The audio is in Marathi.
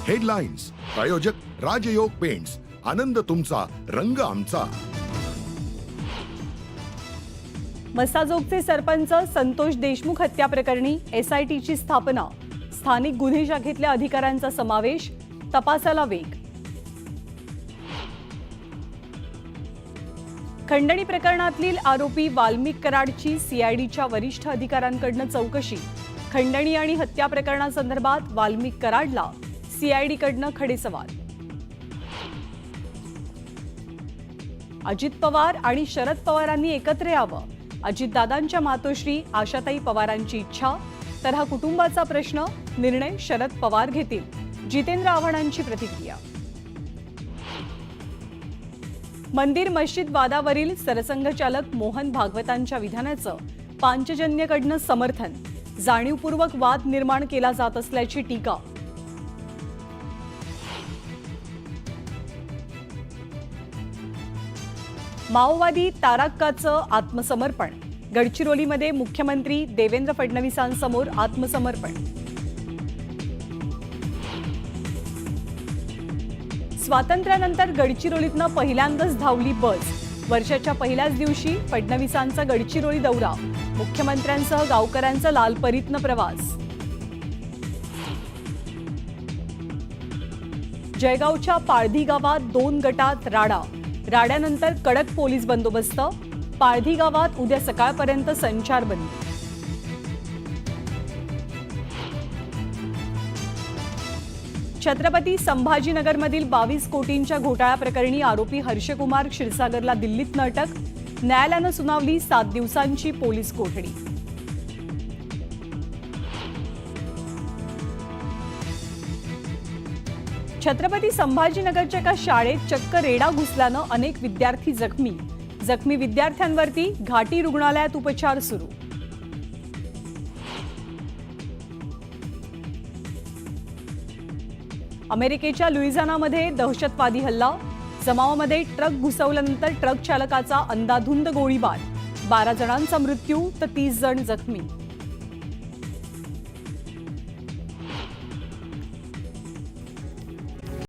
हेडलाईन्स प्रायोजक राजयोग पेंट्स, आनंद तुमचा, रंग आमचा. मसाजोगचे सरपंच संतोष देशमुख हत्या प्रकरणी SITची स्थापना, स्थानिक गुन्हे शाखेतल्या अधिकाऱ्यांचा समावेश, तपासाला वेग. खंडणी प्रकरणातील आरोपी वाल्मिक कराडची CIDच्या वरिष्ठ अधिकाऱ्यांकडून चौकशी. खंडणी आणि हत्या प्रकरणासंदर्भात वाल्मिक कराडला CIDकडून खडेसवाल. अजित पवार आणि शरद पवारांनी एकत्र यावं, अजितदादांच्या मातोश्री आशाताई पवारांची इच्छा. तर हा कुटुंबाचा प्रश्न, निर्णय शरद पवार घेतील, जितेंद्र आव्हाडांची प्रतिक्रिया. मंदिर मस्जिद वादावरील सरसंघचालक मोहन भागवतांच्या विधानाचं पांचजन्यकडून समर्थन. जाणीवपूर्वक वाद निर्माण केला जात असल्याची टीका. माओवादी तारक्काचं आत्मसमर्पण. गडचिरोलीमध्ये मुख्यमंत्री देवेंद्र फडणवीसांसमोर आत्मसमर्पण. स्वातंत्र्यानंतर गडचिरोलीतनं पहिल्यांदाच धावली बस. वर्षाच्या पहिल्याच दिवशी फडणवीसांचा गडचिरोली दौरा. मुख्यमंत्र्यांसह गावकऱ्यांचा लालपरीतनं प्रवास. जळगावच्या पाळधी गावात 2 गटात राडा. राड्यानंतर कडक पोलीस बंदोबस्त. पाळधी गावात उद्या सकाळपर्यंत संचारबंदी. छत्रपती संभाजीनगरमधील 22 कोटींच्या घोटाळा प्रकरणी आरोपी हर्षकुमार क्षीरसागरला दिल्लीतनं अटक. न्यायालयानं सुनावली 7 दिवसांची पोलीस कोठडी. छत्रपती संभाजीनगरच्या एका शाळेत चक्क रेडा घुसल्यानं अनेक विद्यार्थी जखमी. जखमी विद्यार्थ्यांवरती घाटी रुग्णालयात उपचार सुरू. अमेरिकेच्या लुइझियानामध्ये दहशतवादी हल्ला. जमावामध्ये ट्रक घुसवल्यानंतर ट्रक चालकाचा अंधाधुंद गोळीबार. 12 जणांचा मृत्यू तर 30 जण जखमी.